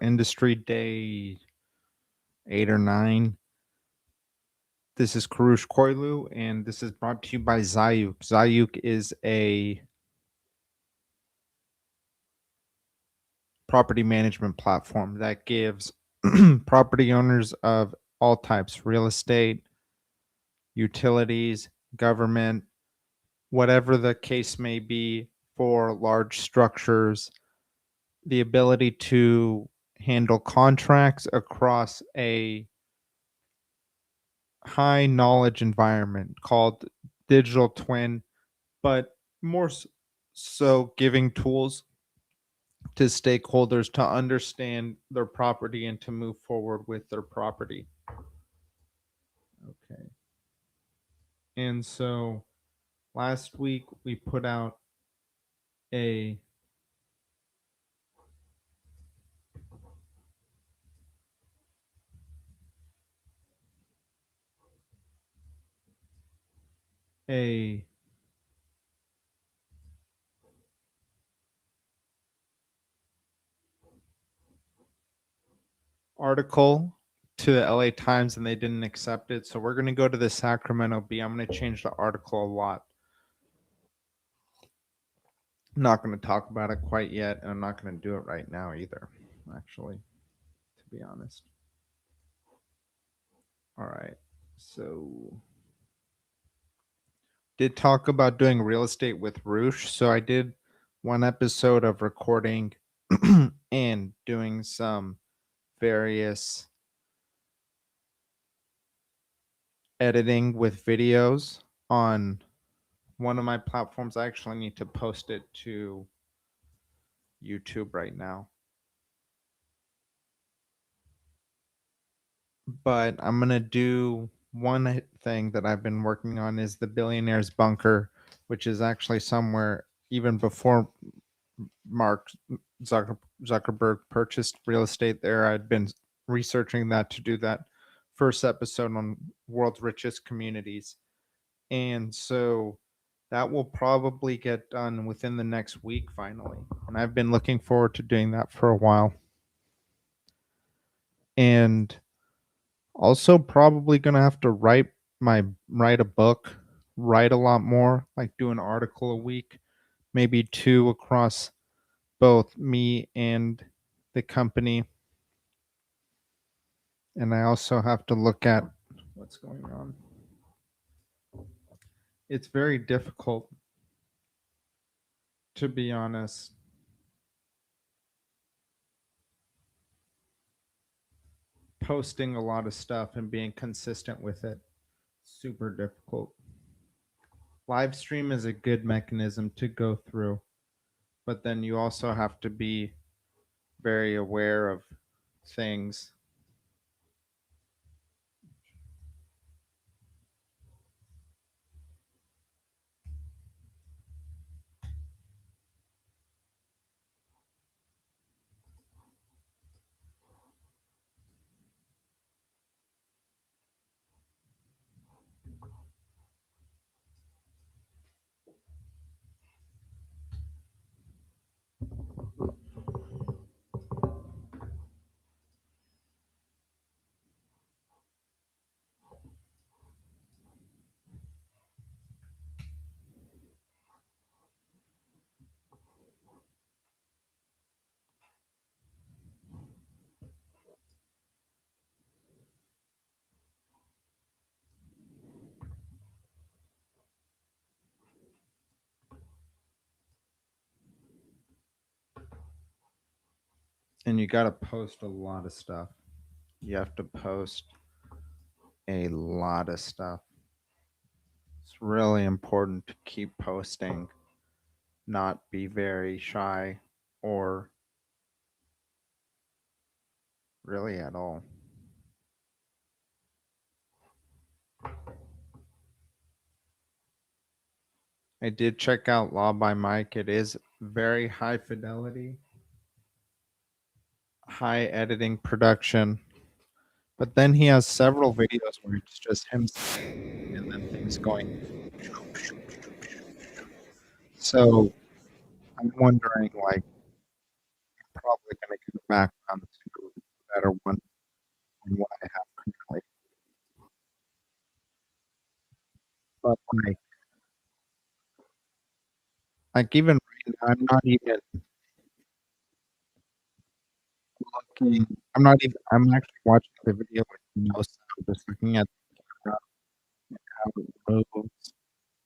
industry day 8 or 9. This is Karush Koilu, and this is brought to you by Zayuk. Zayuk is a property management platform that gives property owners of all types, real estate, utilities, government, whatever the case may be, for large structures, the ability to handle contracts across a high knowledge environment called digital twin, but more so giving tools to stakeholders to understand their property and to move forward with their property. Okay. And so last week we put out a article to the LA Times and they didn't accept it. So we're going to go to the Sacramento Bee. I'm going to change the article a lot. I'm not going to talk about it quite yet, and I'm not going to do it right now either, actually, to be honest. All right. So did talk about doing real estate with Roosh. So I did one episode of recording and doing some various editing with videos on one of my platforms. I actually need to post it to YouTube right now. But I'm going to do one thing that I've been working on is the Billionaire's Bunker, which is actually somewhere even before Mark Zuckerberg purchased real estate there. I'd been researching that to do that first episode on world's richest communities. And so that will probably get done within the next week finally. And I've been looking forward to doing that for a while. And also probably going to have to write a book, write a lot more, like do an article a week, maybe 2 across both me and the company. And I also have to look at what's going on. It's very difficult, to be honest. Posting a lot of stuff and being consistent with it. Super difficult. Live stream is a good mechanism to go through, but then you also have to be very aware of things. And you got to post a lot of stuff. You have to post a lot of stuff. It's really important to keep posting, not be very shy or really at all. I did check out Law by Mike. It is very high fidelity, high editing production. But then he has several videos where it's just him singing and then things going. So I'm wondering, like, I'm probably going to get back on to better one than what I have currently. But even right now, I'm not even looking. I'm not even. I'm actually watching the video with no sound, just looking at the camera and how it moves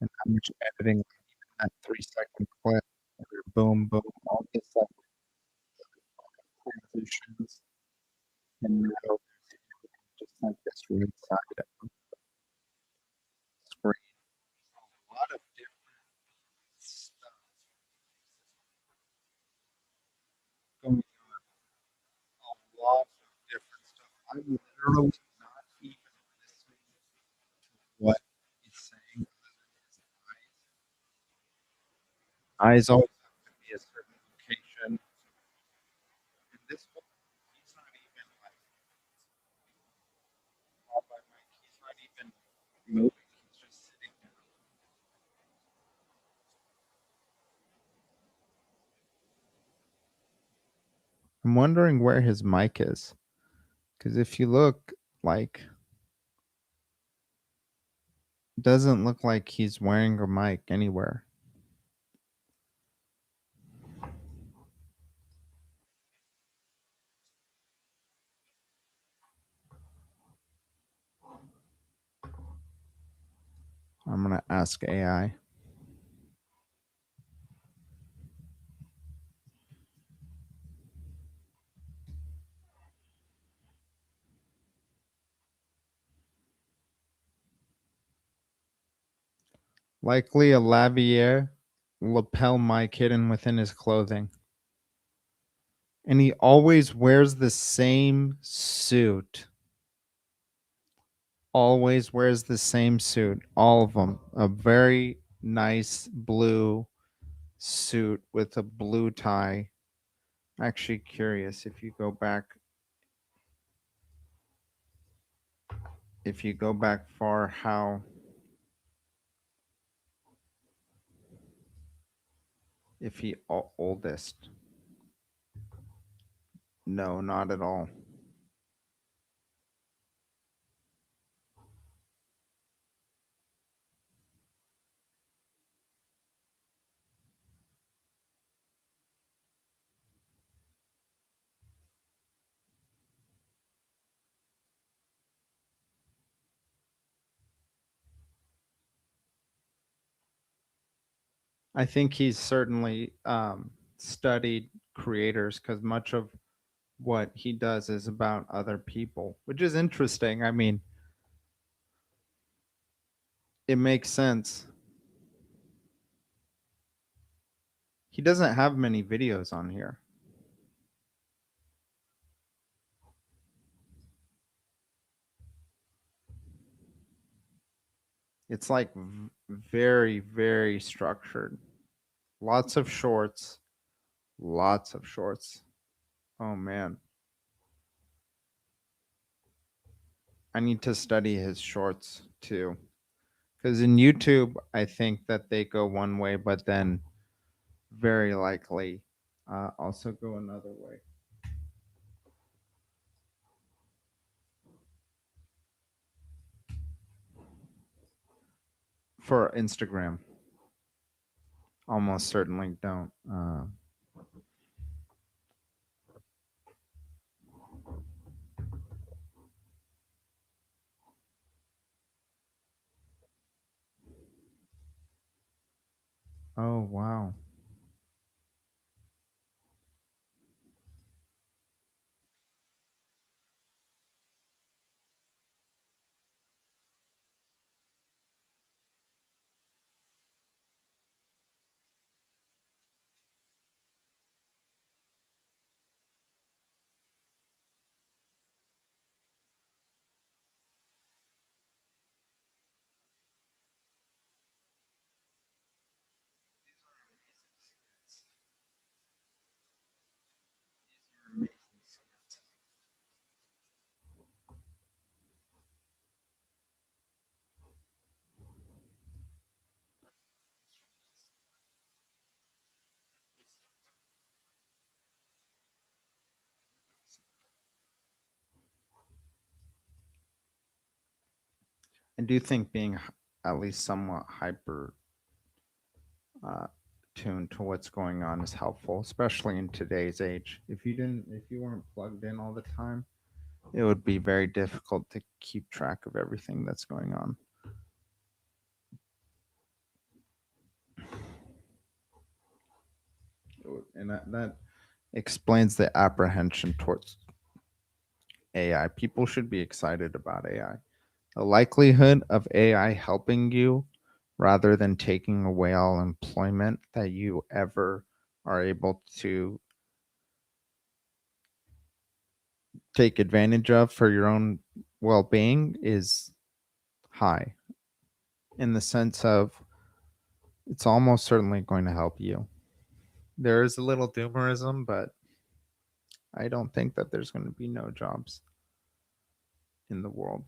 and how much editing, even that 3 second clip, where boom, boom, all this like transitions, and now just like this right side of the screen. A lot of different stuff going on. A lot of different stuff. I'm literally not even listening to what he's saying other than his eyes. Eyes always have to be a certain location. And this one, he's not even like all by mic. He's not even moving. He's just sitting down. I'm wondering where his mic is. Because if you look, like, doesn't look like he's wearing a mic anywhere. I'm gonna ask AI. Likely a lavalier lapel mic hidden within his clothing. And he always wears the same suit. Always wears the same suit. All of them. A very nice blue suit with a blue tie. Actually curious if you go back far, how if he oldest. No, not at all. I think he's certainly studied creators because much of what he does is about other people, which is interesting. I mean, it makes sense. He doesn't have many videos on here. It's like very, very structured. Lots of shorts. Lots of shorts. Oh man. I need to study his shorts too. Because in YouTube, I think that they go one way, but then very likely also go another way. For Instagram, almost certainly don't. Oh, wow. I do think being at least somewhat hyper uh, tuned to what's going on is helpful, especially in today's age. If you weren't plugged in all the time, it would be very difficult to keep track of everything that's going on. And that explains the apprehension towards AI. People should be excited about AI. The likelihood of AI helping you rather than taking away all employment that you ever are able to take advantage of for your own well being is high, in the sense of it's almost certainly going to help you. There is a little doomerism, but I don't think that there's going to be no jobs in the world.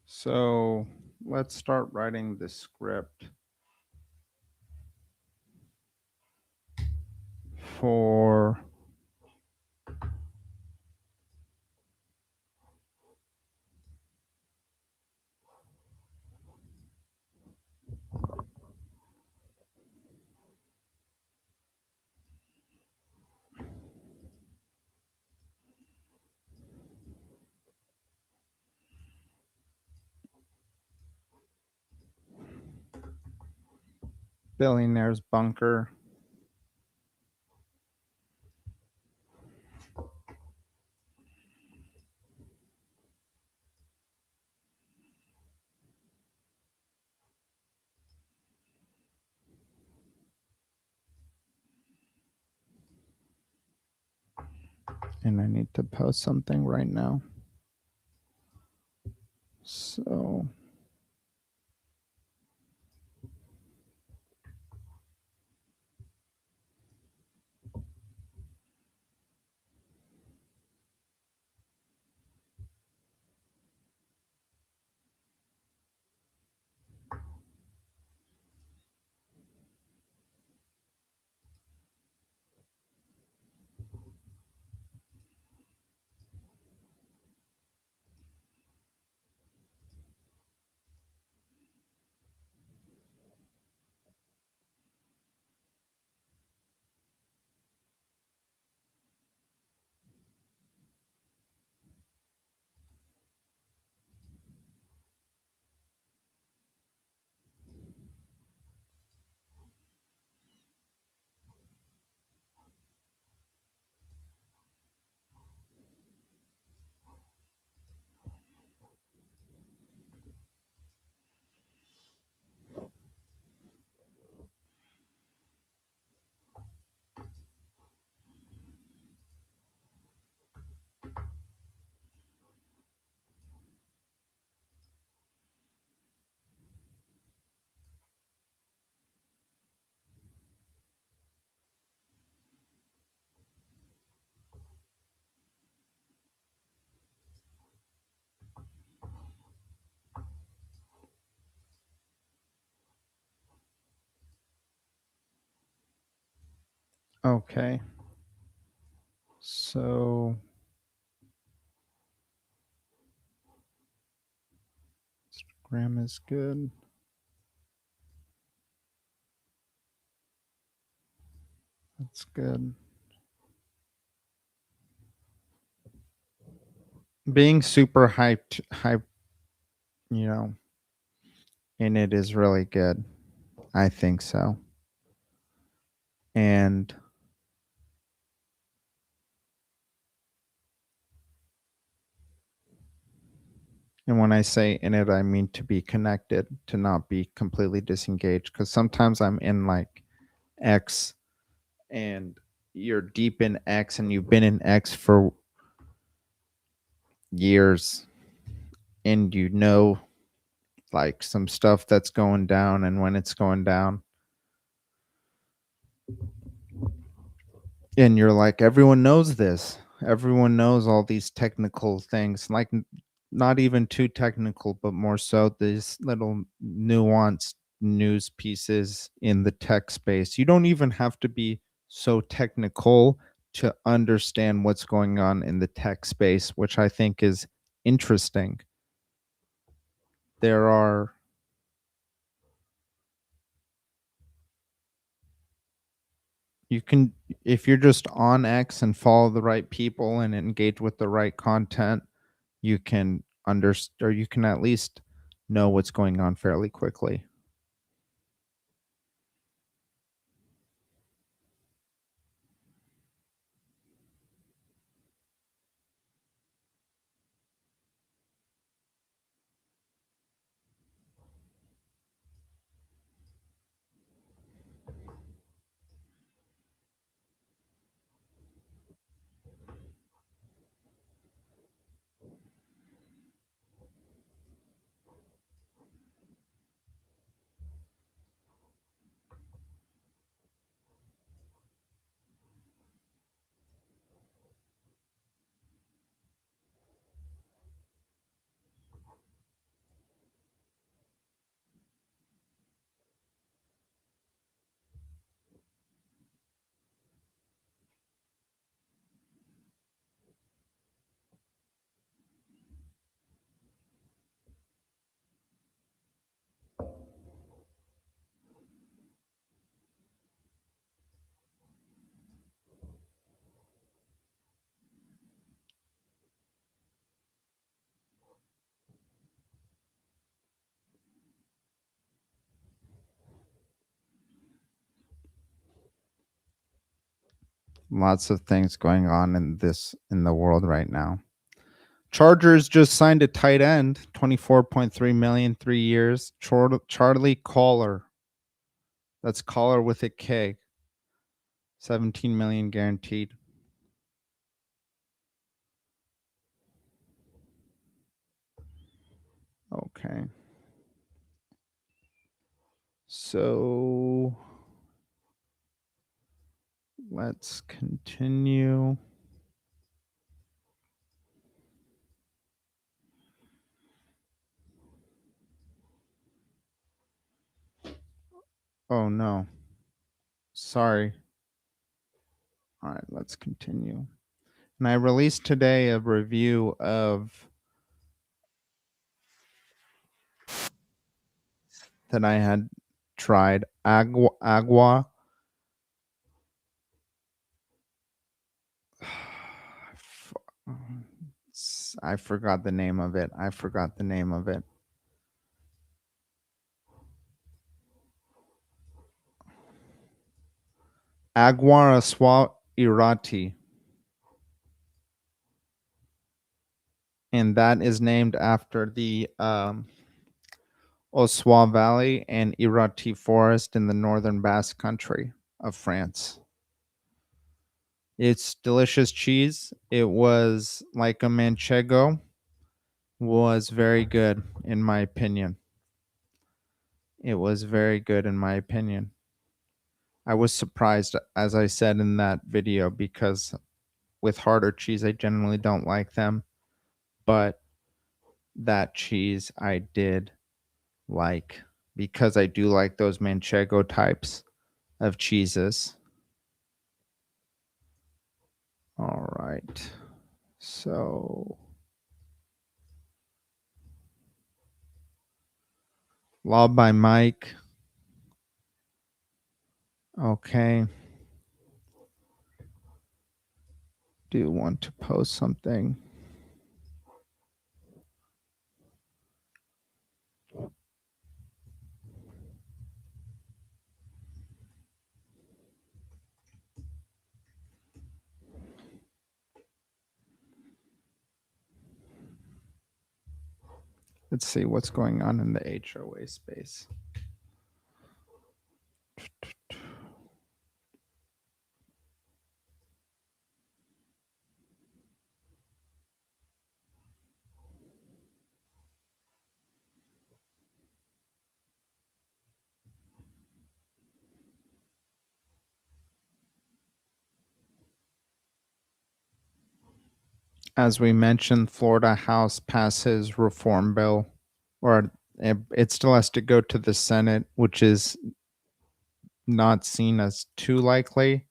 So let's start writing the script for Billionaire's Bunker. And I need to post something right now. So okay. So Instagram is good. That's good. Being super hype, you know, in it is really good. I think so. And And when I say in it, I mean to be connected, to not be completely disengaged. Because sometimes I'm in like X and you're deep in X and you've been in X for years and you know like some stuff that's going down and when it's going down. And you're like, everyone knows this. Everyone knows all these technical things, like not even too technical, but more so these little nuanced news pieces in the tech space. You don't even have to be so technical to understand what's going on in the tech space, which I think is interesting. There are you can if you're just on X and follow the right people and engage with the right content, you can understand or you can at least know what's going on fairly quickly. Lots of things going on in the world right now. Chargers just signed a tight end, 24.3 million 3 years. Charlie Collar. That's Collar with a K. 17 million guaranteed. Okay. So let's continue. Oh no. Sorry. All right, let's continue. And I released today a review of that I had tried. Agua. I forgot the name of it. I forgot the name of it. Agua Aswa Irati. And that is named after the Oswa Valley and Irati Forest in the northern Basque Country of France. It's delicious cheese. It was like a manchego. Was very good in my opinion. It was very good in my opinion. I was surprised, as I said in that video, because with harder cheese, I generally don't like them. But that cheese I did like because I do like those manchego types of cheeses. All right. So, Law by Mike. Okay. Do you want to post something? Let's see what's going on in the HOA space. As we mentioned, Florida House passes reform bill, or it still has to go to the Senate, which is not seen as too likely,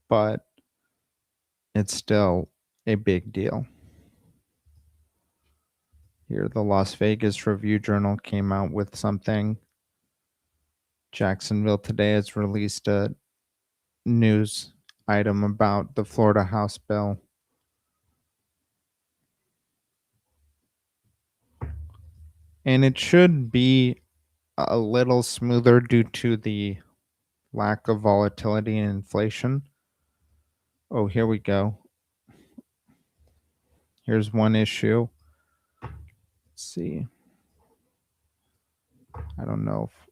but it's still a big deal. Here, the Las Vegas Review Journal came out with something. Jacksonville Today has released a news item about the Florida House bill. And it should be a little smoother due to the lack of volatility and inflation. Oh, here we go. Here's one issue. Let's see. I don't know if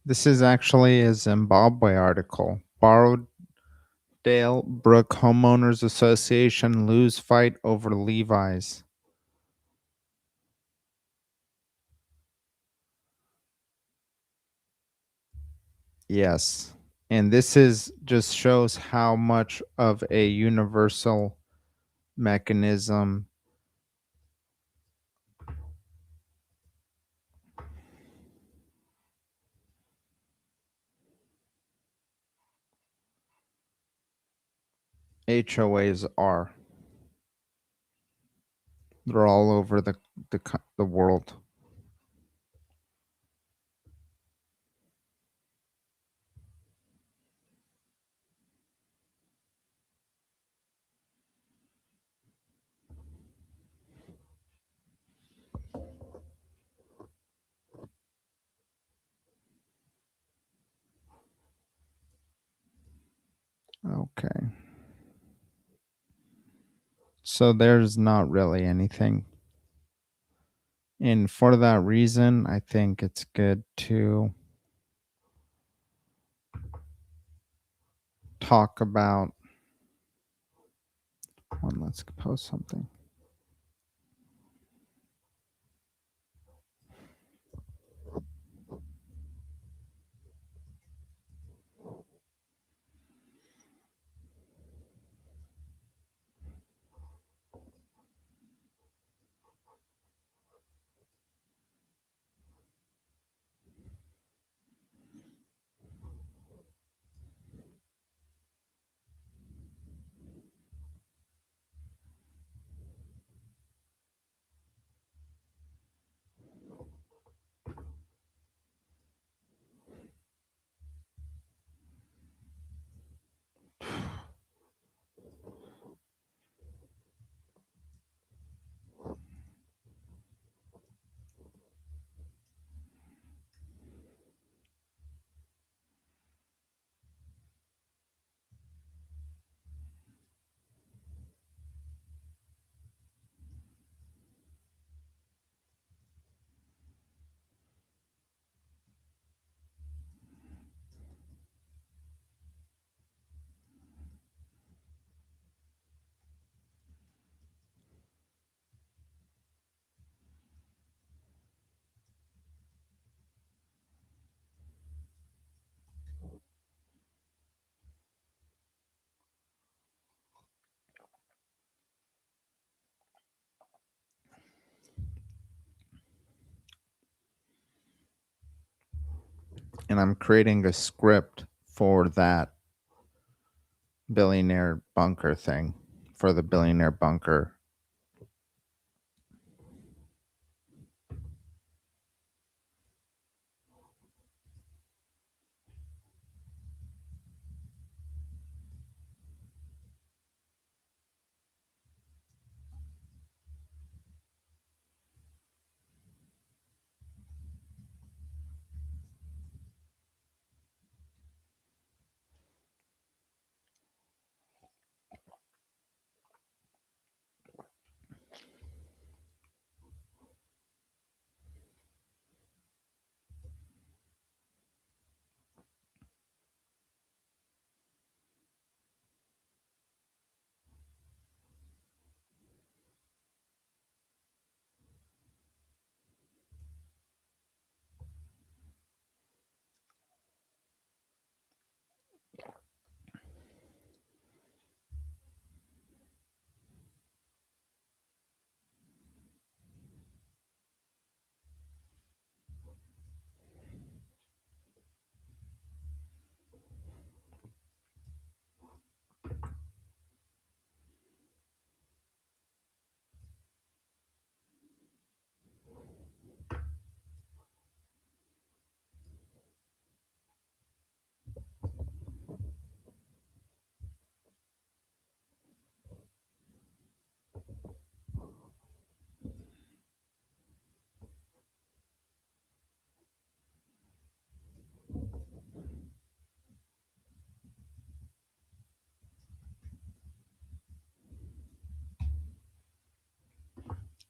this is actually a Zimbabwe article. Borrowed Dale Brook Homeowners Association lose fight over Levi's. Yes. And this is just shows how much of a universal mechanism HOAs are. They're all over the world. Okay. So there's not really anything. And for that reason, I think it's good to talk about one. Let's post something. And I'm creating a script for that billionaire bunker thing, for the billionaire bunker.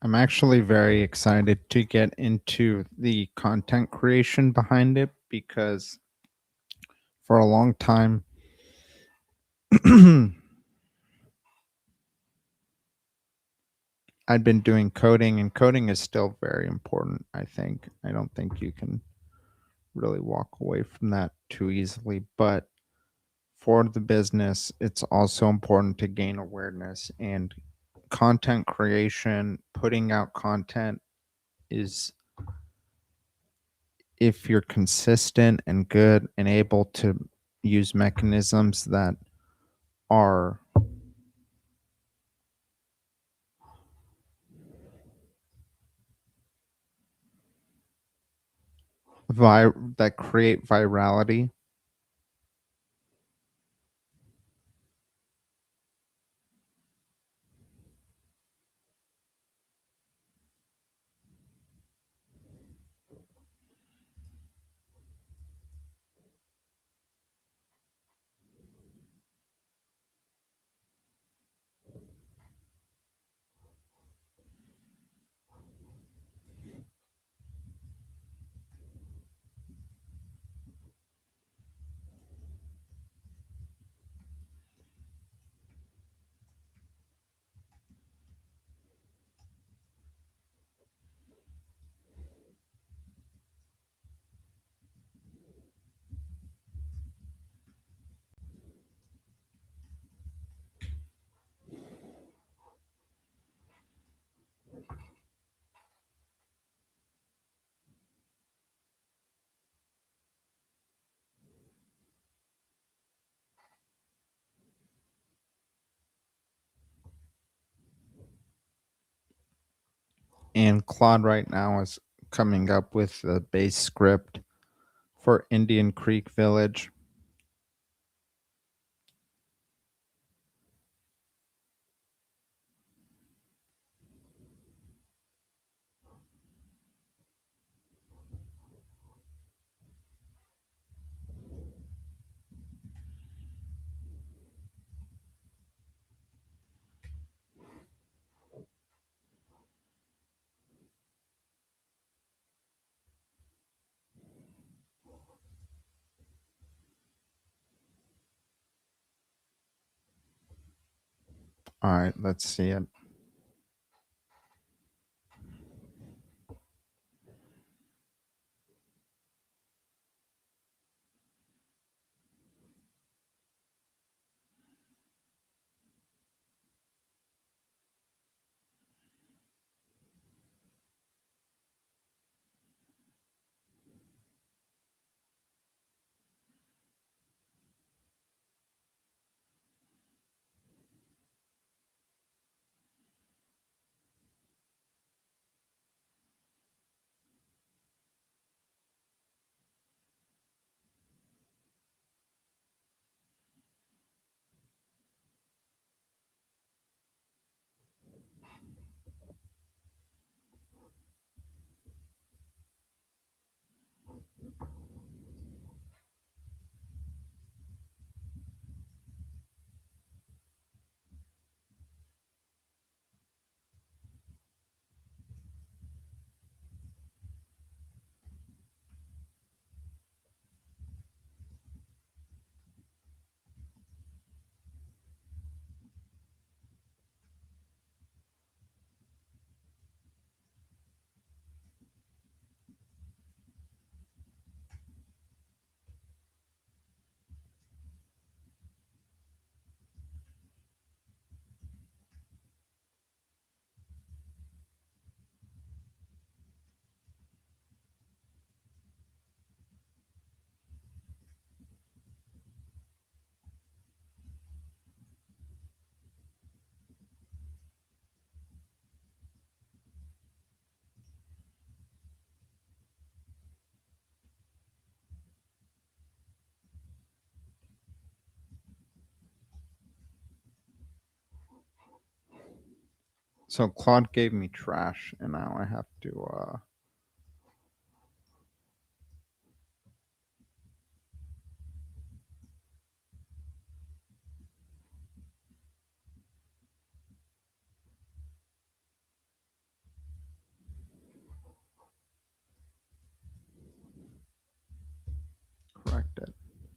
I'm actually very excited to get into the content creation behind it because for a long time, I'd been doing coding, and coding is still very important, I think. I don't think you can really walk away from that too easily. But for the business, it's also important to gain awareness, and content creation, putting out content is, if you're consistent and good and able to use mechanisms that are that create virality. And Claude right now is coming up with the base script for Indian Creek Village. All right, let's see it. So Claude gave me trash, and now I have to.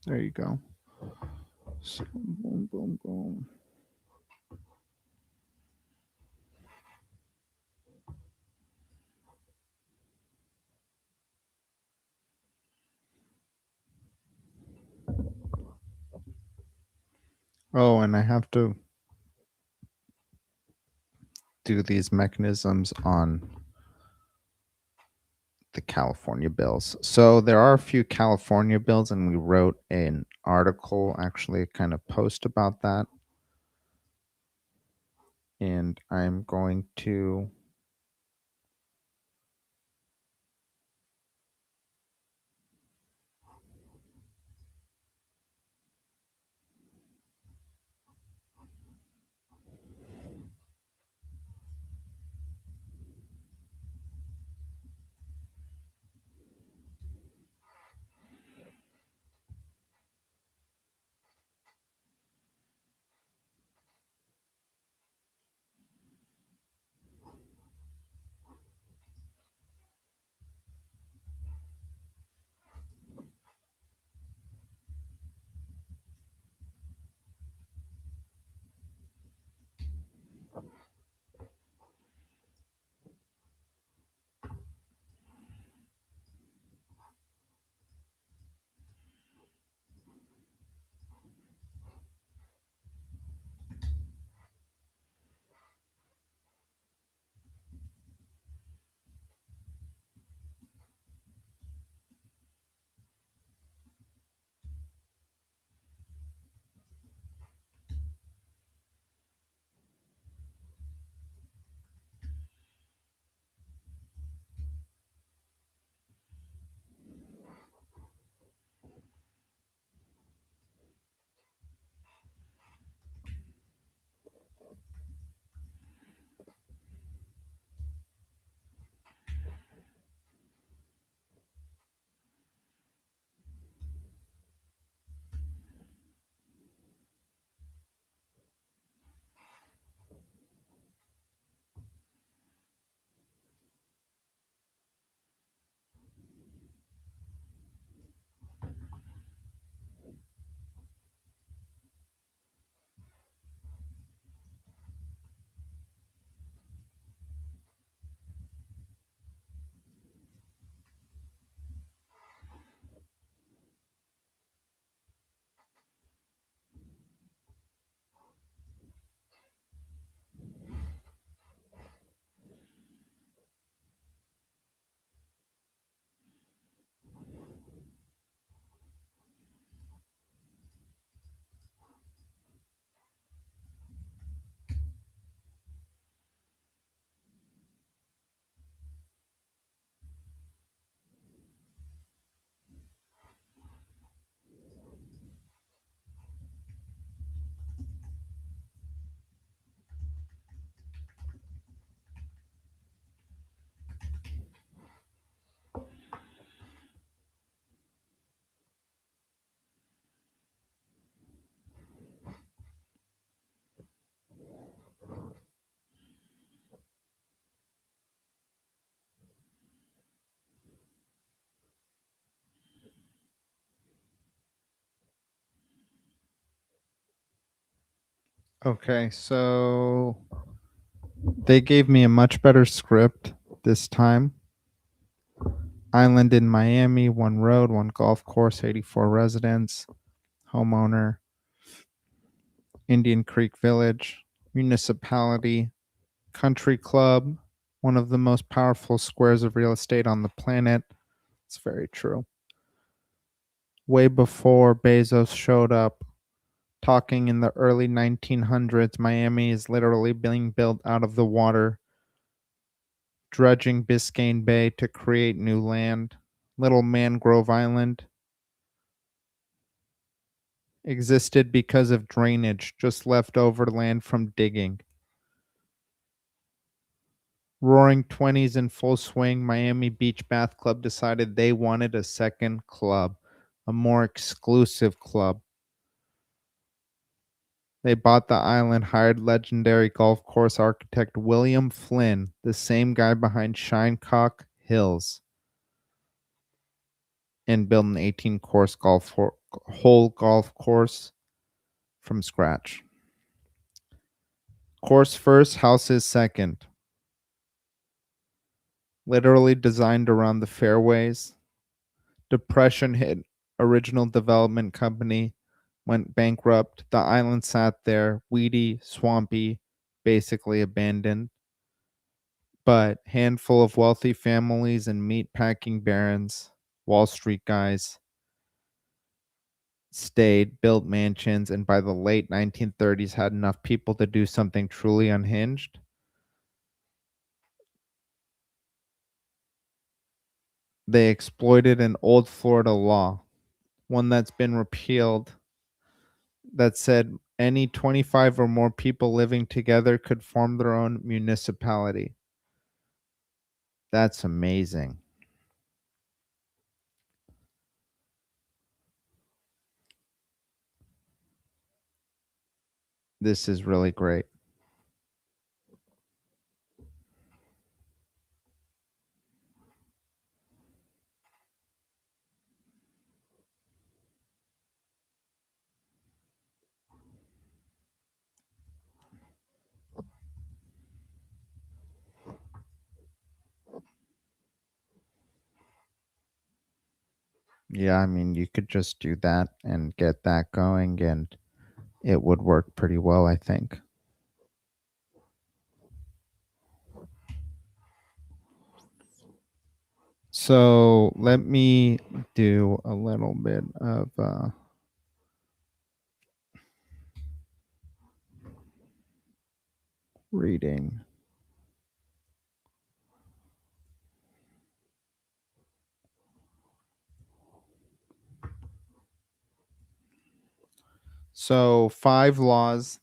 There you go. So, boom, boom, boom. Oh, and I have to do these mechanisms on the California bills. So there are a few California bills, and we wrote an article, actually, a kind of post about that. And I'm going to Okay, so they gave me a much better script this time. Island in Miami, one road, one golf course, 84 residents, homeowner, Indian Creek Village, municipality, country club, one of the most powerful squares of real estate on the planet. It's very true. Way before Bezos showed up, talking in the early 1900s, Miami is literally being built out of the water, dredging Biscayne Bay to create new land. Little Mangrove Island existed because of drainage, just leftover land from digging. Roaring 20s in full swing, Miami Beach Bath Club decided they wanted a second club, a more exclusive club. They bought the island, hired legendary golf course architect William Flynn, the same guy behind Shinecock Hills, and built an 18-course whole golf course from scratch. Course first, houses second. Literally designed around the fairways. Depression hit. Original development company went bankrupt. The island sat there, weedy, swampy, basically abandoned. But handful of wealthy families and meatpacking barons, Wall Street guys, stayed, built mansions, and by the late 1930s had enough people to do something truly unhinged. They exploited an old Florida law, one that's been repealed, that said any 25 or more people living together could form their own municipality. That's amazing. This is really great. Yeah, I mean, you could just do that and get that going, and it would work pretty well, I think. So let me do a little bit of reading. So, 5 laws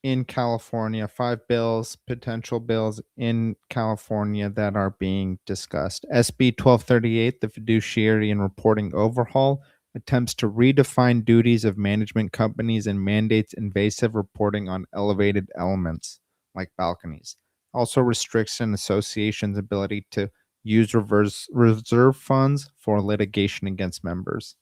in California, 5 bills, potential bills in California that are being discussed. SB 1238, the Fiduciary and Reporting Overhaul, attempts to redefine duties of management companies and mandates invasive reporting on elevated elements like balconies. Also restricts an association's ability to use reverse reserve funds for litigation against members.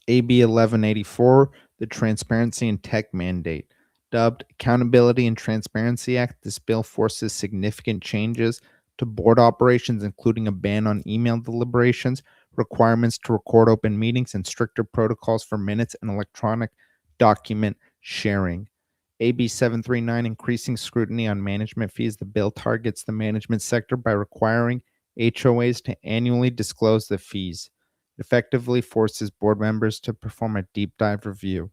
AB 1184, the Transparency and Tech Mandate. Dubbed Accountability and Transparency Act, this bill forces significant changes to board operations, including a ban on email deliberations, requirements to record open meetings, and stricter protocols for minutes and electronic document sharing. AB 739, increasing scrutiny on management fees. The bill targets the management sector by requiring HOAs to annually disclose the fees. Effectively forces board members to perform a deep dive review.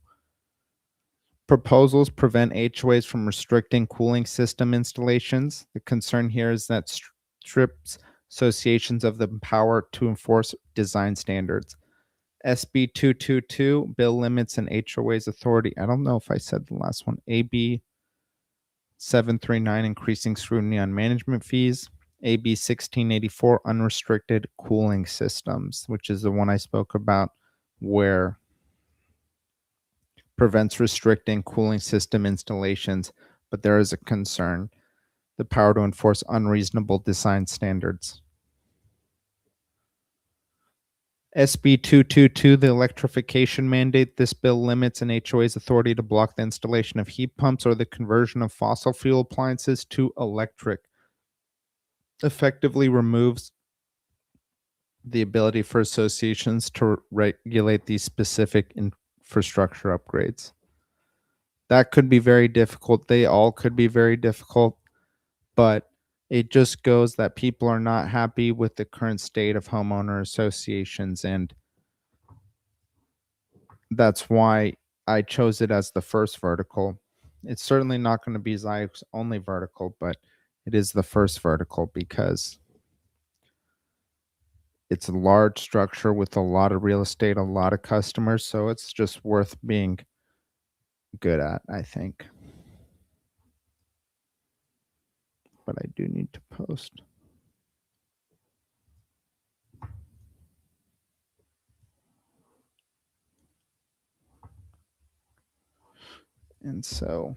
Proposals prevent HOAs from restricting cooling system installations. The concern here is that strips associations of the power to enforce design standards. SB 222, bill limits an HOA's authority. I don't know if I said the last one. AB 739, increasing scrutiny on management fees. AB 1684, unrestricted cooling systems, which is the one I spoke about, where prevents restricting cooling system installations, but there is a concern: the power to enforce unreasonable design standards. SB 222, the electrification mandate. This bill limits an HOA's authority to block the installation of heat pumps or the conversion of fossil fuel appliances to electric. Effectively removes the ability for associations to regulate these specific infrastructure upgrades. That could be very difficult. They all could be very difficult, but it just goes that people are not happy with the current state of homeowner associations, and that's why I chose it as the first vertical. It's certainly not going to be Zayuk's only vertical, but it is the first vertical because it's a large structure with a lot of real estate, a lot of customers, so it's just worth being good at, I think. But I do need to post. And so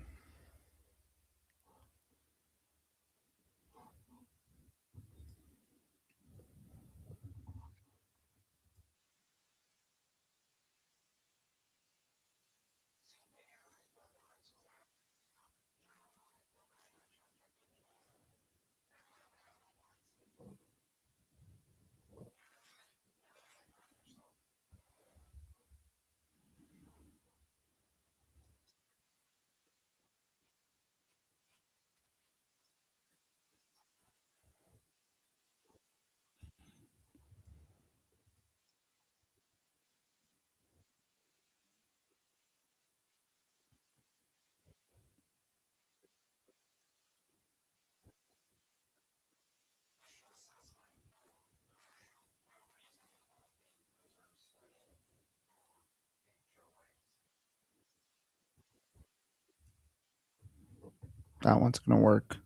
That one's going to work.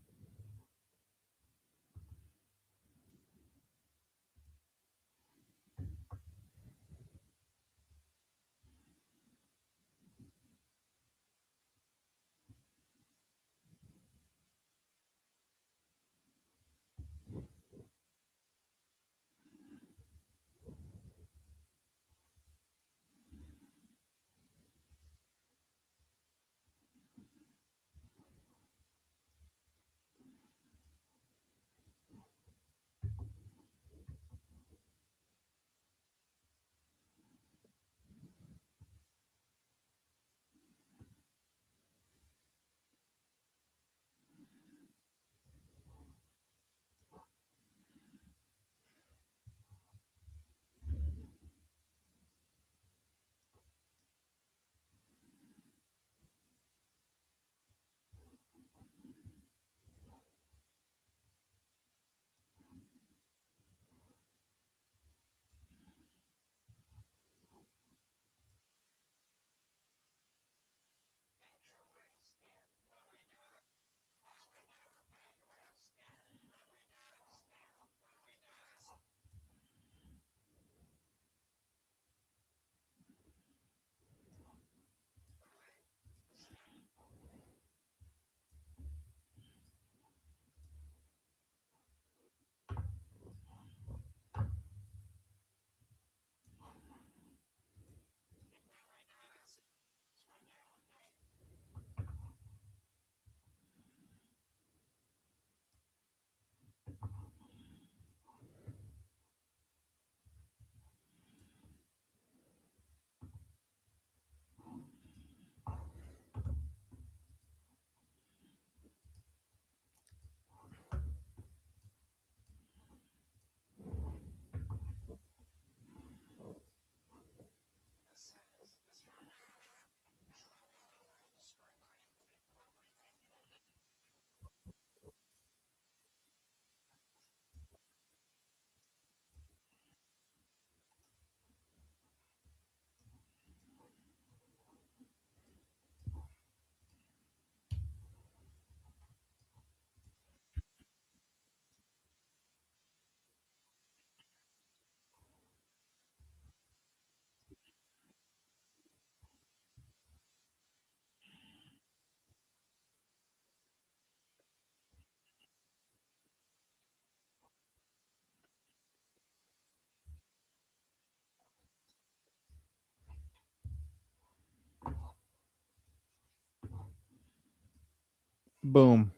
Boom.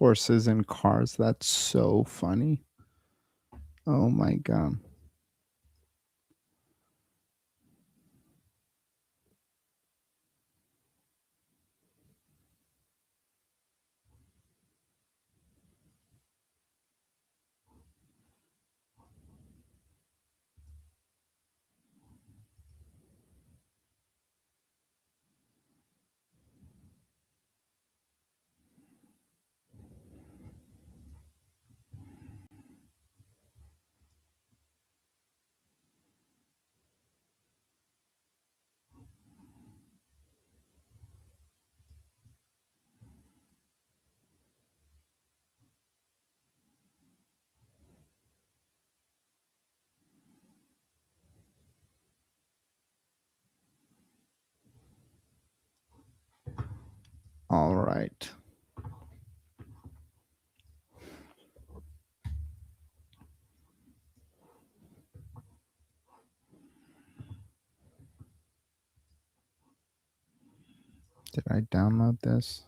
horses and cars. That's so funny. Oh my god. All right. Did I download this?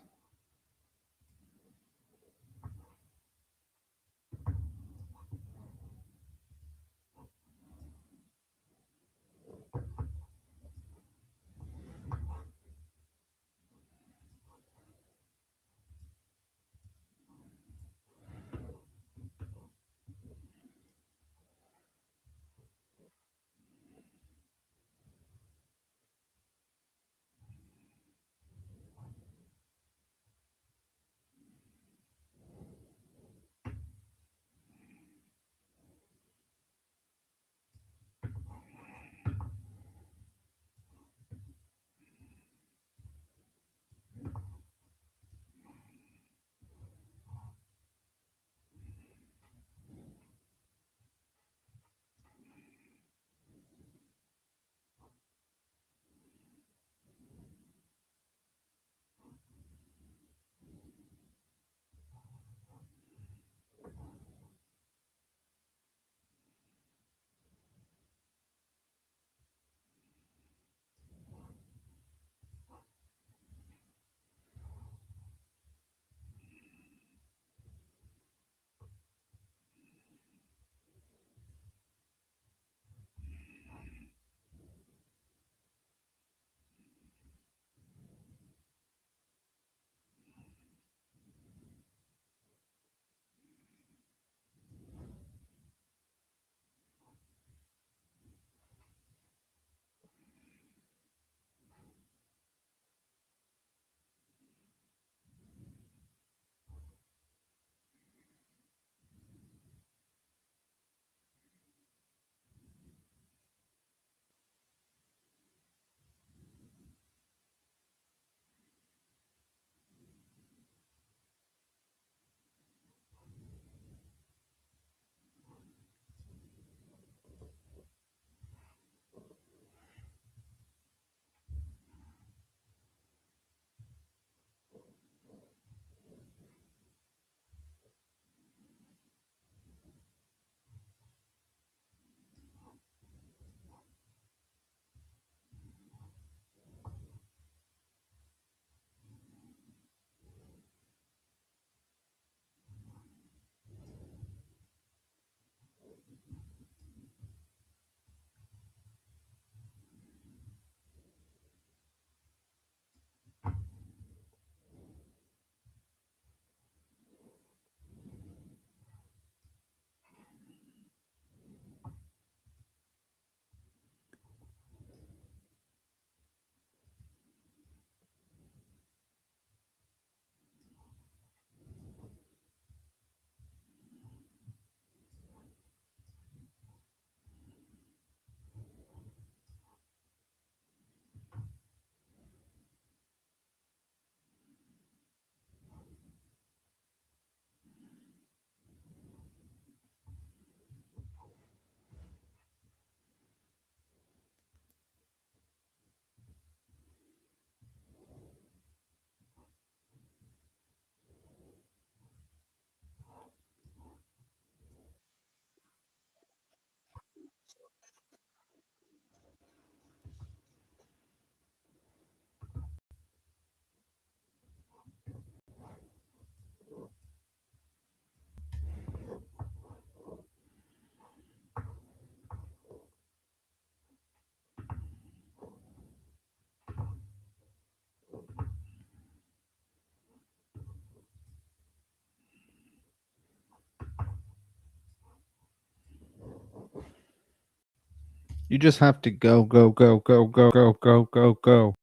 You just have to go, go, go, go, go, go, go, go, go.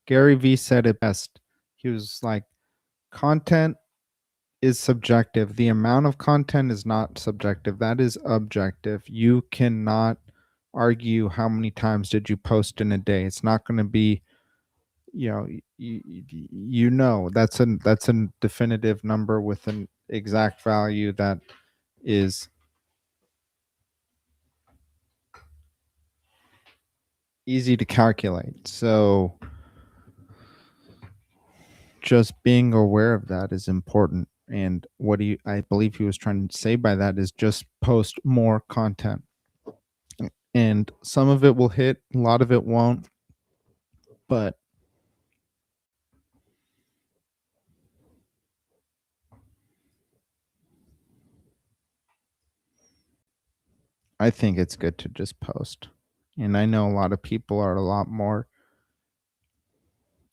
Gary Vee said it best. He was like, content is subjective. The amount of content is not subjective. That is objective. You cannot argue how many times did you post in a day. It's not going to be, that's a definitive number with an exact value that is easy to calculate. So just being aware of that is important. And I believe he was trying to say by that is just post more content. And some of it will hit, a lot of it won't. But I think it's good to just post. And I know a lot of people are a lot more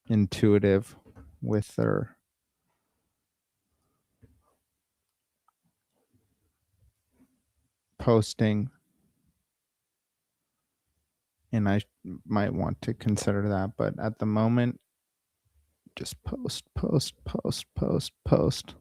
intuitive with their posting. And I might want to consider that. But at the moment, just post, post, post, post, post.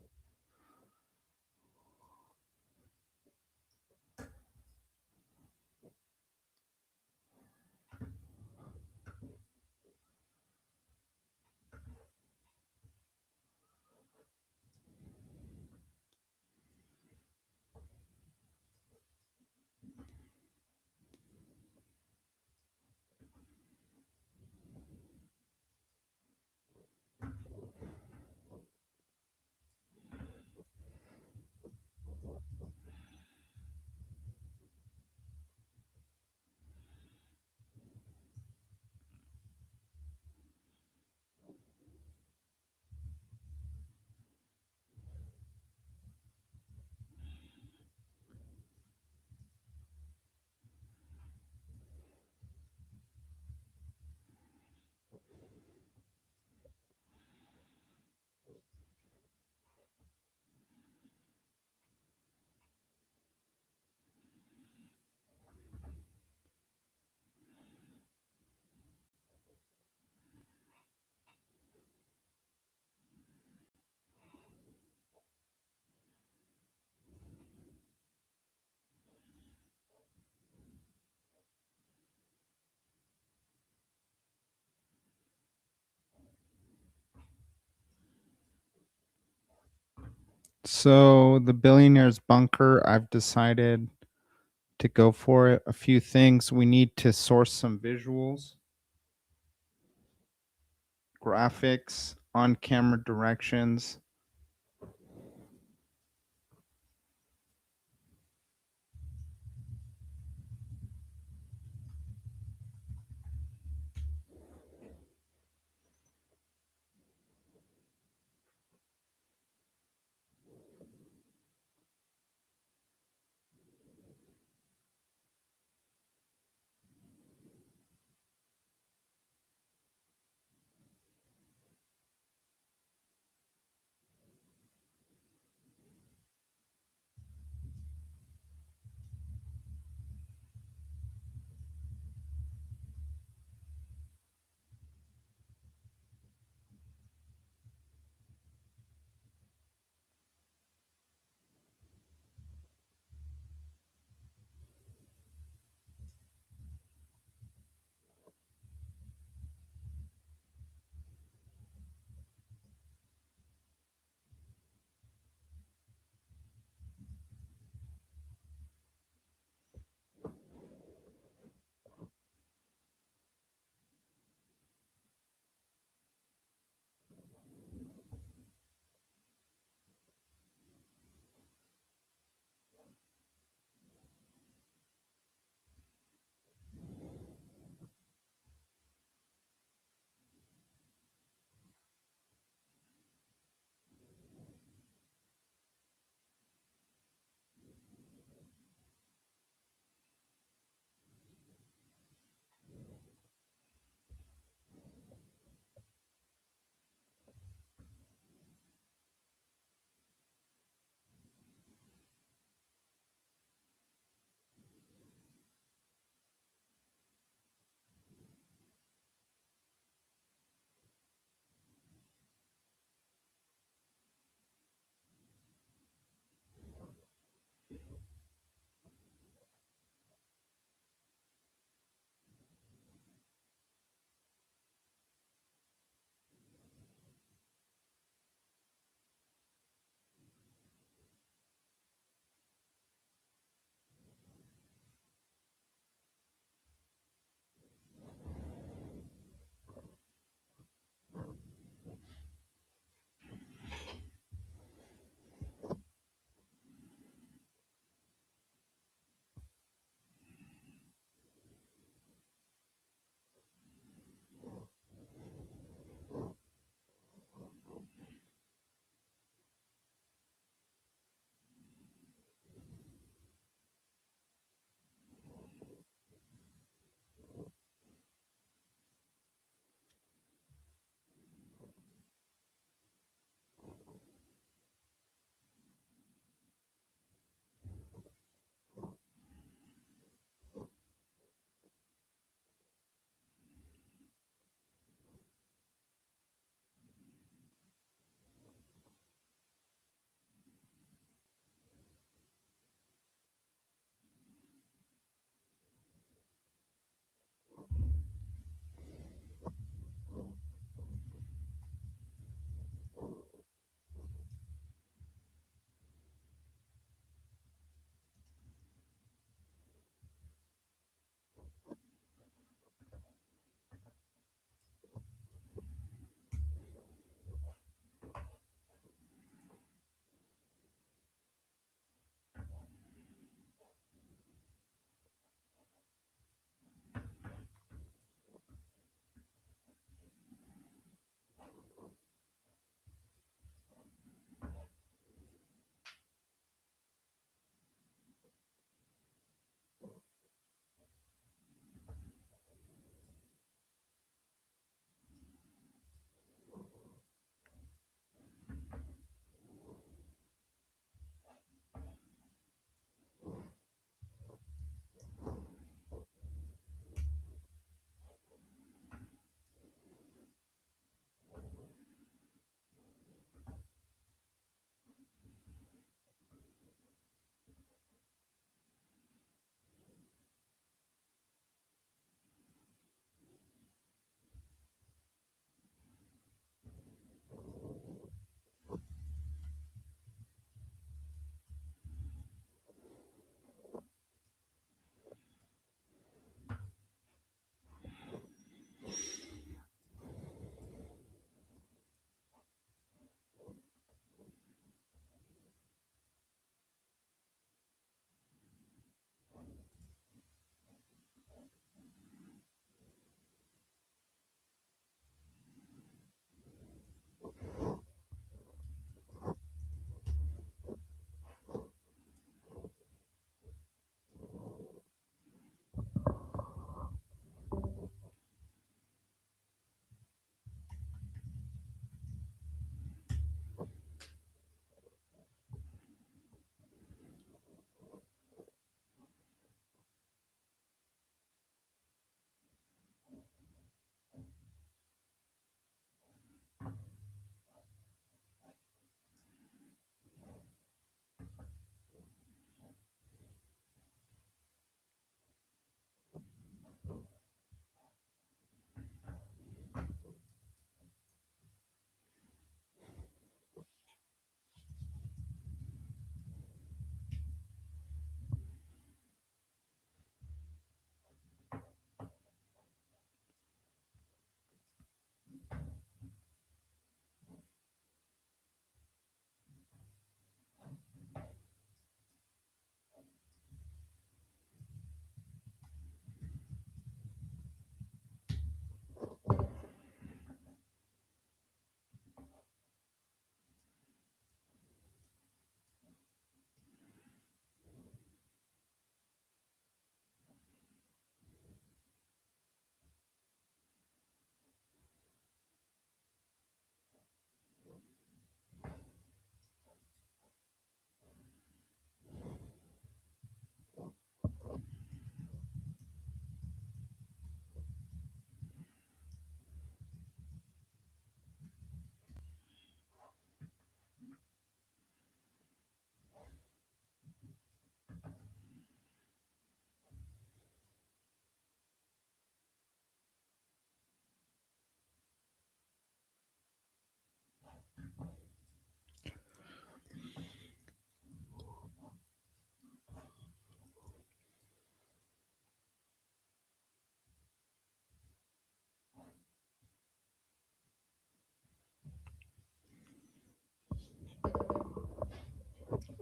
So the billionaire's bunker, I've decided to go for it. A few things. We need to source some visuals, graphics, on-camera directions.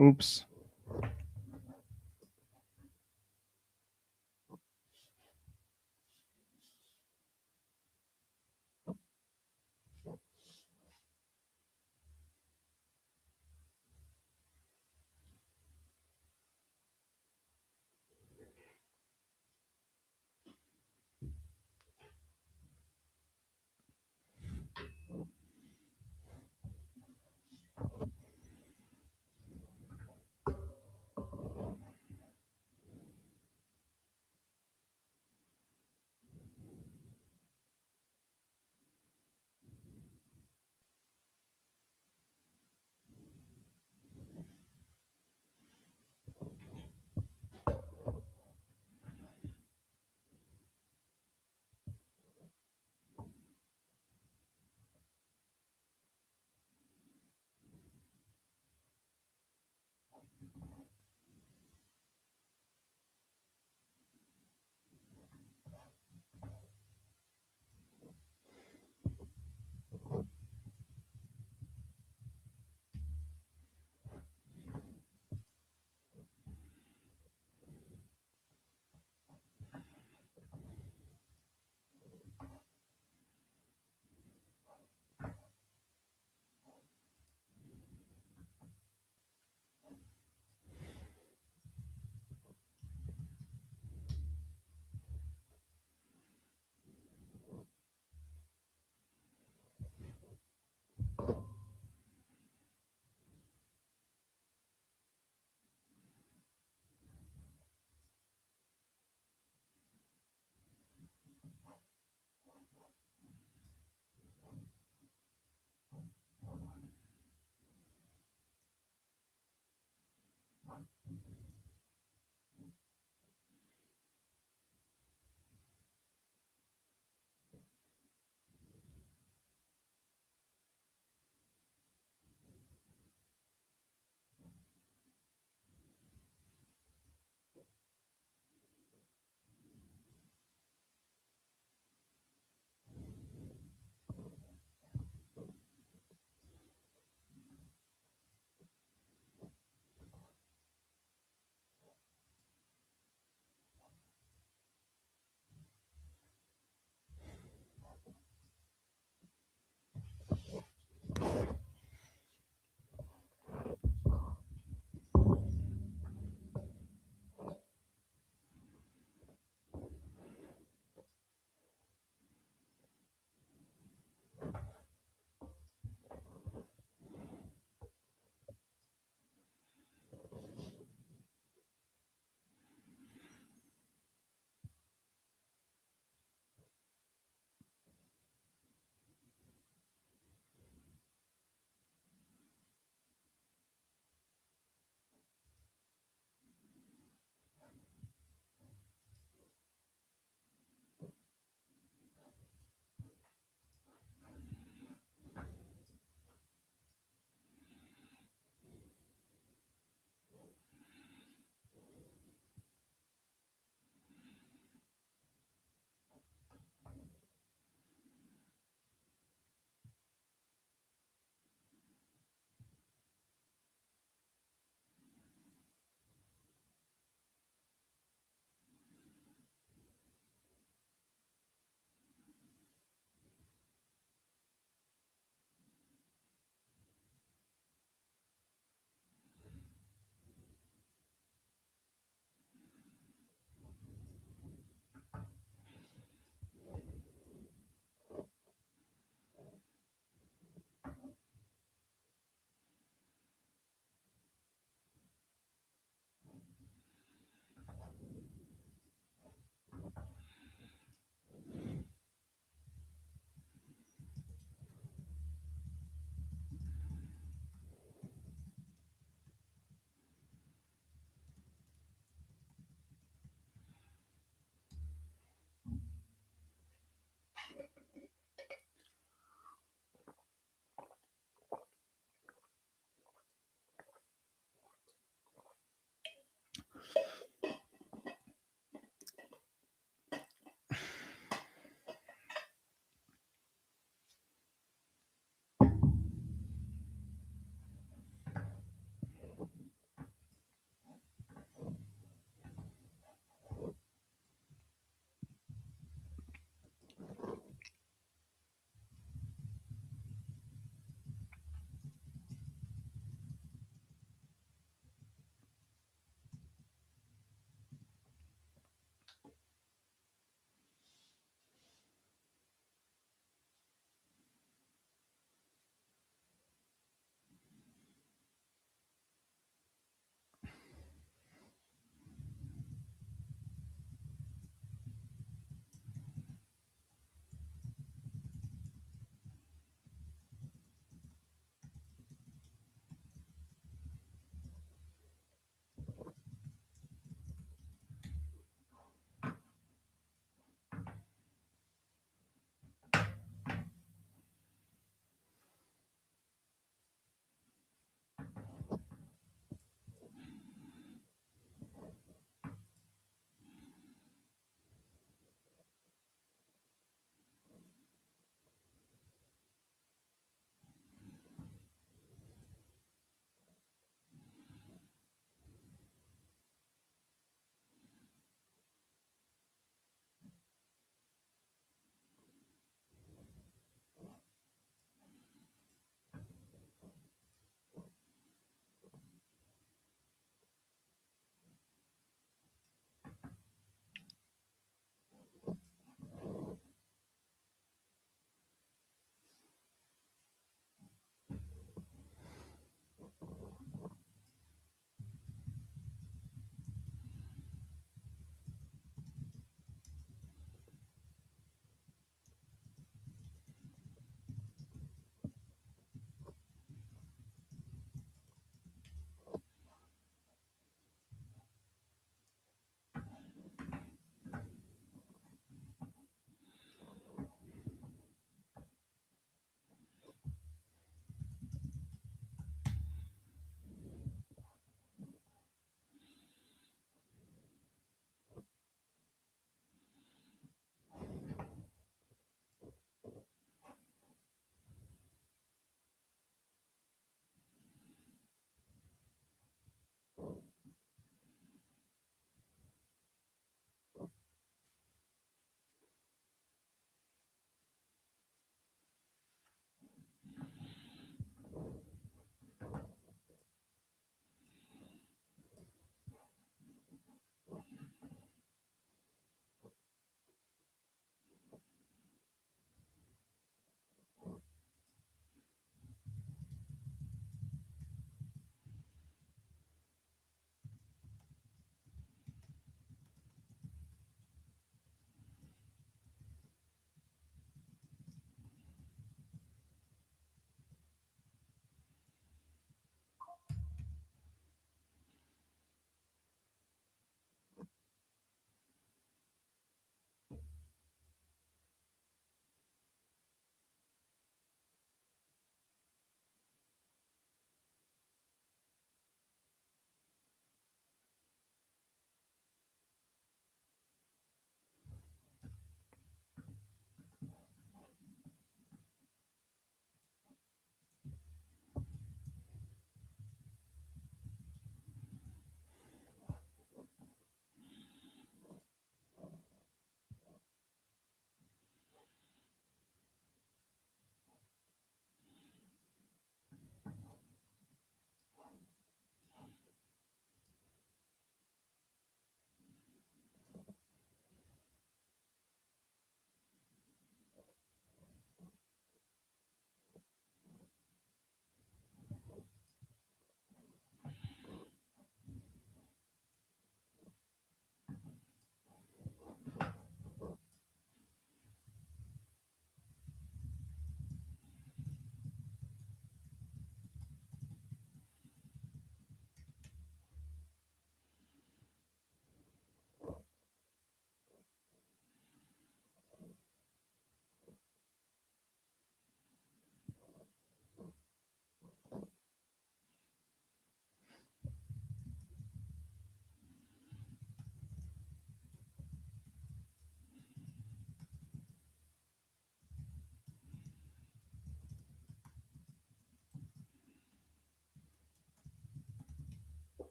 Oops.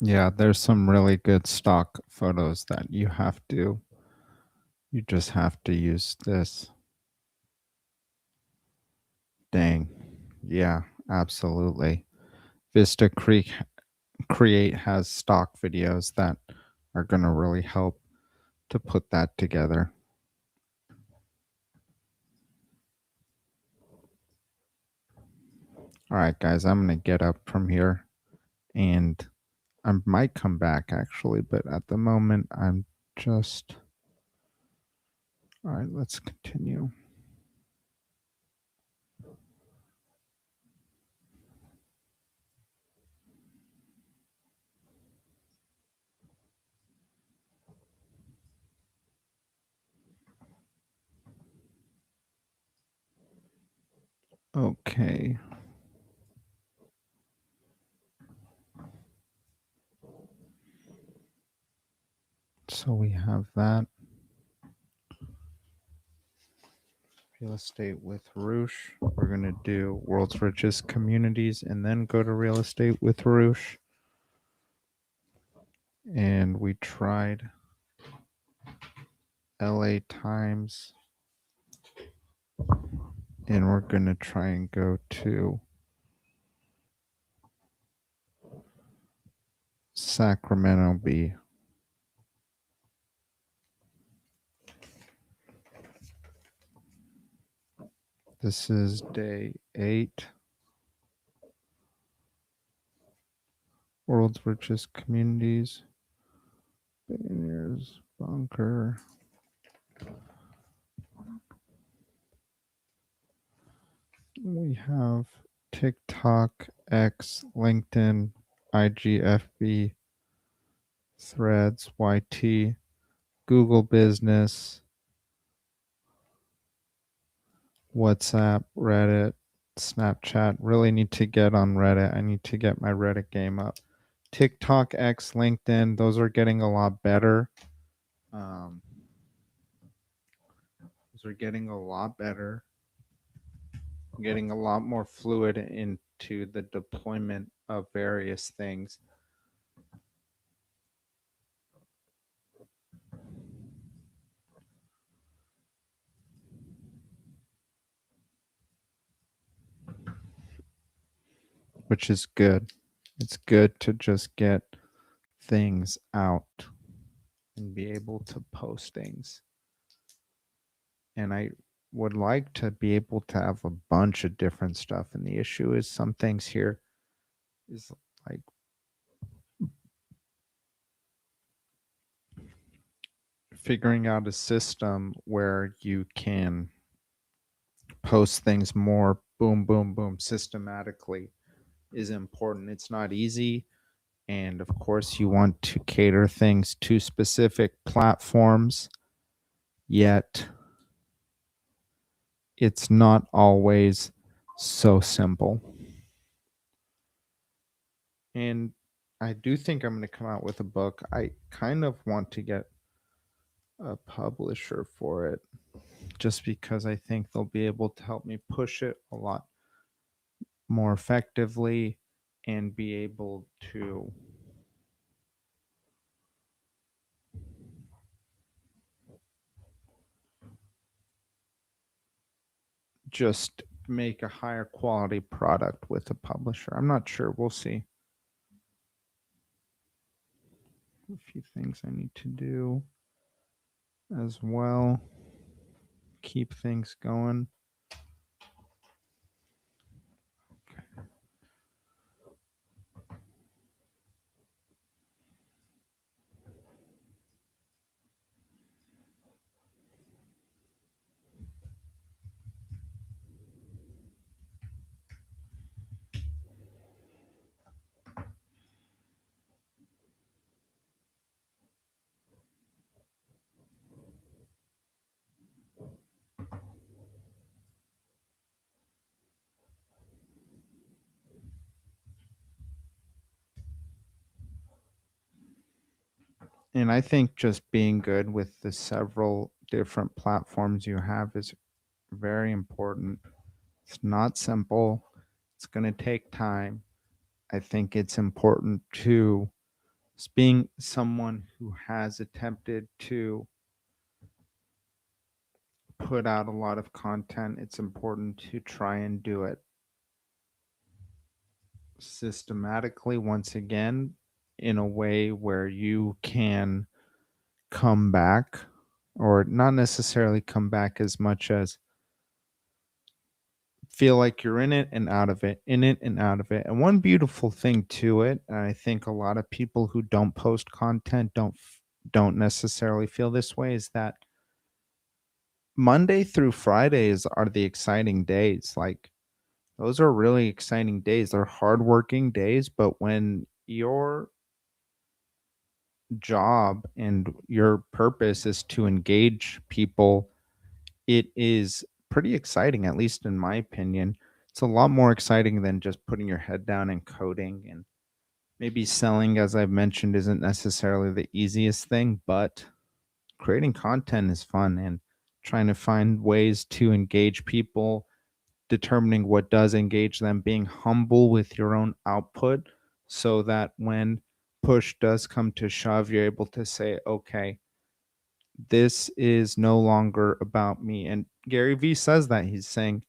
Yeah, there's some really good stock photos that you just have to use this. Dang. Yeah, absolutely. Vista Create has stock videos that are going to really help to put that together. All right, guys, I'm going to get up from here and I might come back actually, but at the moment, I'm just. All right, let's continue. Okay. So we have that. Real estate with Roosh. We're going to do world's richest communities and then go to real estate with Roosh. And we tried LA Times. And we're going to try and go to Sacramento Bee. This is day 8. World's richest communities. Billionaires Bunker. We have TikTok, X, LinkedIn, IGFB, Threads, YT, Google Business, WhatsApp, Reddit, Snapchat. Really need to get on Reddit. I need to get my Reddit game up. TikTok, X, LinkedIn, those are getting a lot better. Those are getting a lot better. Getting a lot more fluid into the deployment of various things. Which is good. It's good to just get things out and be able to post things. And I would like to be able to have a bunch of different stuff. And the issue is some things here is like figuring out a system where you can post things more boom, boom, boom systematically is important. It's not easy. And of course, you want to cater things to specific platforms, yet it's not always so simple. And I do think I'm going to come out with a book. I kind of want to get a publisher for it just because I think they'll be able to help me push it a lot more effectively and be able to just make a higher quality product with a publisher. I'm not sure. We'll see. A few things I need to do as well. Keep things going. And I think just being good with the several different platforms you have is very important. It's not simple. It's going to take time. I think it's important to As being someone who has attempted to put out a lot of content, it's important to try and do it systematically once again in a way where you can come back, or not necessarily come back as much as feel like you're in it and out of it, in it and out of it. And one beautiful thing to it, and I think a lot of people who don't post content don't necessarily feel this way, is that Monday through Fridays are the exciting days. Like, those are really exciting days. They're hardworking days, but when your job and your purpose is to engage people, it is pretty exciting, at least in my opinion. It's a lot more exciting than just putting your head down and coding. And maybe selling, as I've mentioned, isn't necessarily the easiest thing, but creating content is fun, and trying to find ways to engage people, determining what does engage them, being humble with your own output so that when push does come to shove, you're able to say, okay, this is no longer about me. And Gary Vee says that. He's saying,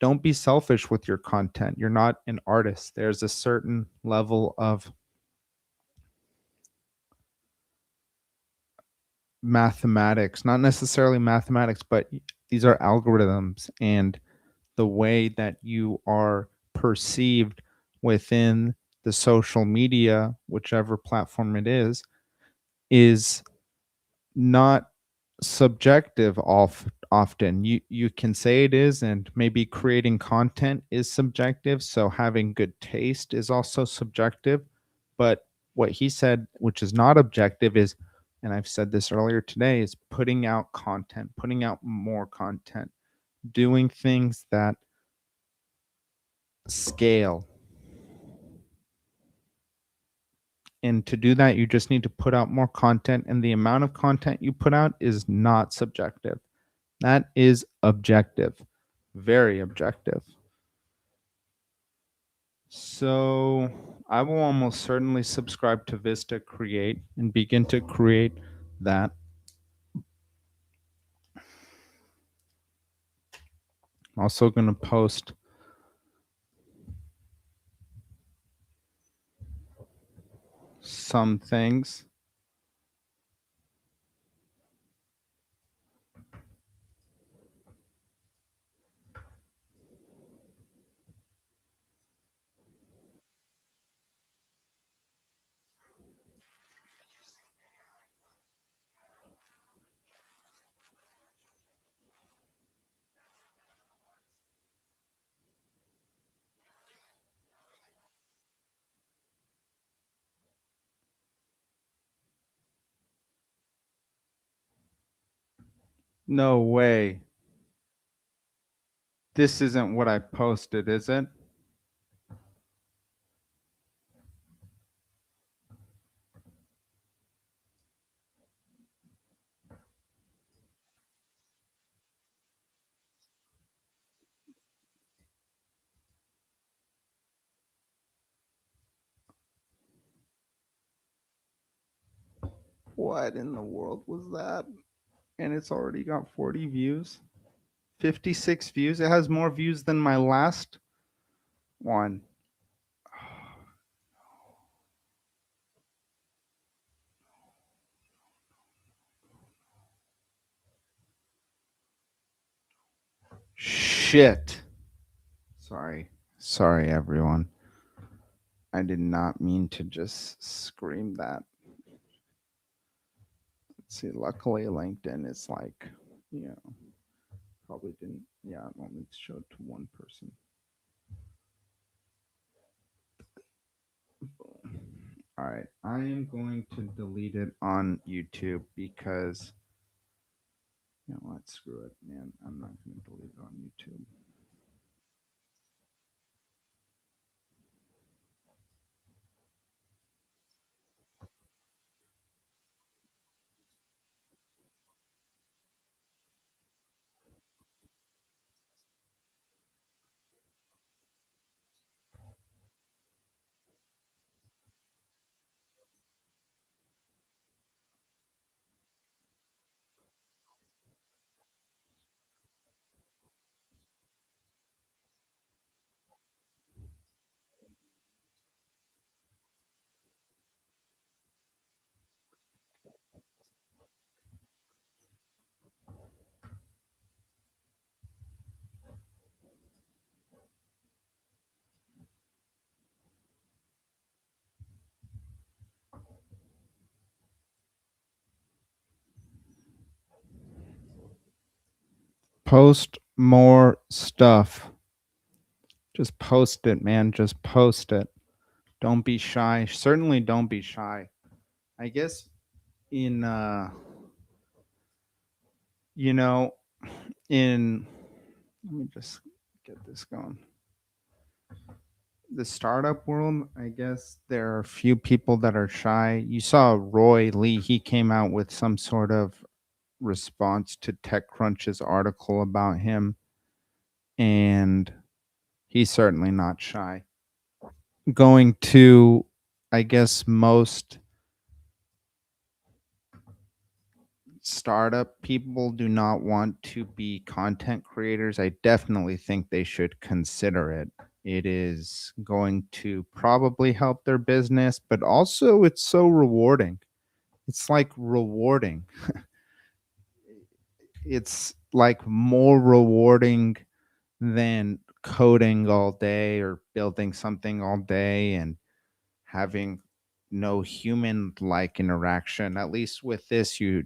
don't be selfish with your content. You're not an artist. There's a certain level of mathematics, not necessarily mathematics, but these are algorithms, and the way that you are perceived within the social media, whichever platform it is not subjective often. You can say it is, and maybe creating content is subjective, so having good taste is also subjective. But what he said, which is not objective, is, and I've said this earlier today, is putting out content, putting out more content, doing things that scale. And to do that, you just need to put out more content, and the amount of content you put out is not subjective. That is objective, very objective. So I will almost certainly subscribe to Vista Create and begin to create that. I'm also going to post some things. No way. This isn't what I posted, is it? What in the world was that? And it's already got 40 views, 56 views. It has more views than my last one. Shit. Sorry. Sorry, everyone. I did not mean to just scream that. Let's see, luckily LinkedIn is like, yeah, probably didn't. Yeah, it only showed to one person. All right, I am going to delete it on YouTube because, you know what, screw it, man. I'm not going to delete it on YouTube. post more stuff. Just post it, man. Just post it. Don't be shy. Certainly don't be shy. I guess in you know, in let me just get this going. The startup world, I guess there are a few people that are shy. You saw Roy Lee, he came out with some sort of response to TechCrunch's article about him, and he's certainly not shy. Going to, I guess, most startup people do not want to be content creators. I definitely think they should consider it. It is going to probably help their business, but also it's so rewarding. It's like rewarding. It's like more rewarding than coding all day or building something all day and having no human like interaction. At least with this, you're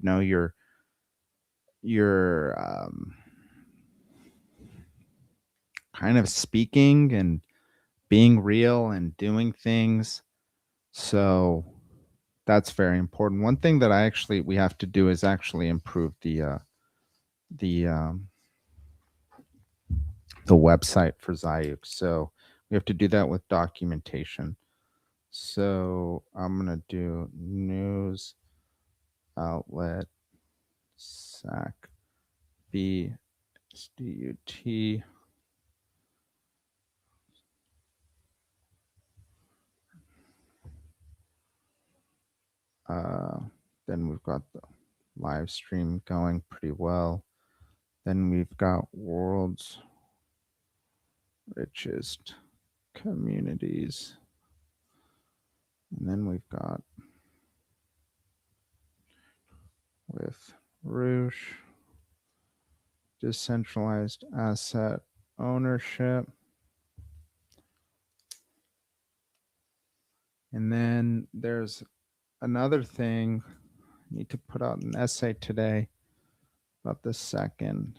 kind of speaking and being real and doing things. So that's very important. One thing that we have to do is actually improve the um, the website for Zayuk. So we have to do that with documentation. So I'm gonna do news outlet SAC B SDUT. Uh, then we've got the live stream going pretty well. Then we've got world's richest communities. And then we've got with Roosh, decentralized asset ownership. And then there's another thing. I need to put out an essay today about the second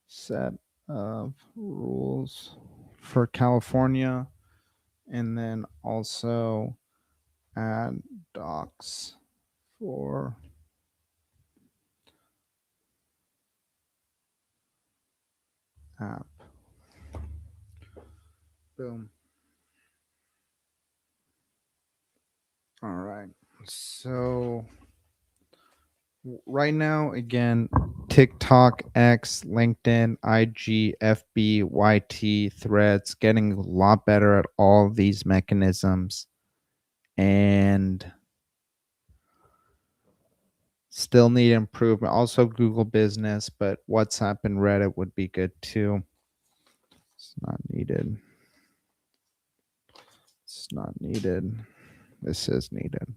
set of rules for California, and then also add docs for app. Boom. All right. So right now, again, TikTok, X, LinkedIn, IG, FB, YT, Threads, getting a lot better at all these mechanisms, and still need improvement. Also, Google Business, but WhatsApp and Reddit would be good too. It's not needed. It's not needed. This is needed.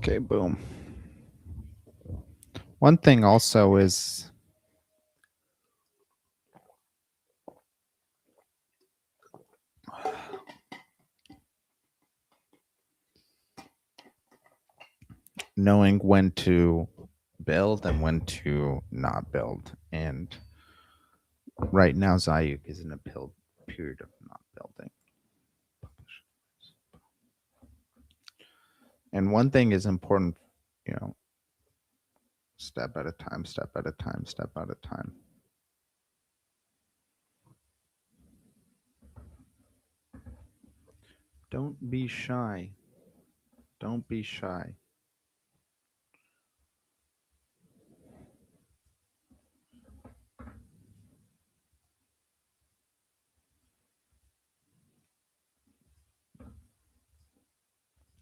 Okay, boom. One thing also is knowing when to build and when to not build. And right now, Zayuk is in a period of not building. And one thing is important, you know, step at a time, step at a time, step at a time. Don't be shy. Don't be shy.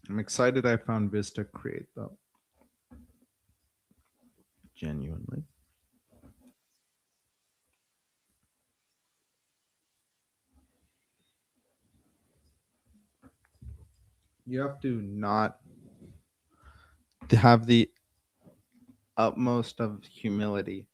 I'm excited I found Vista Create though. Genuinely. You have to not to have the utmost of humility.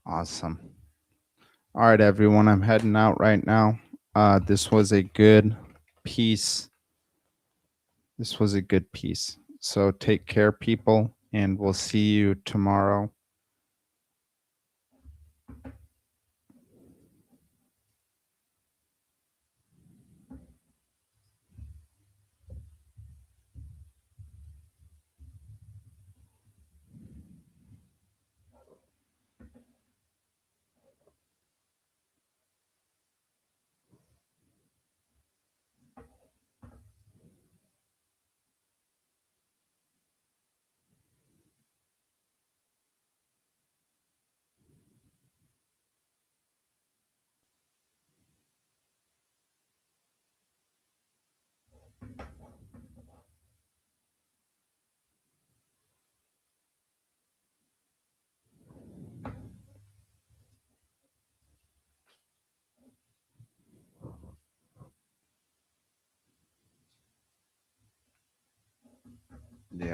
Awesome. All right, everyone. I'm heading out right now. This was a good piece. This was a good piece. So take care, people, and we'll see you tomorrow. Yeah.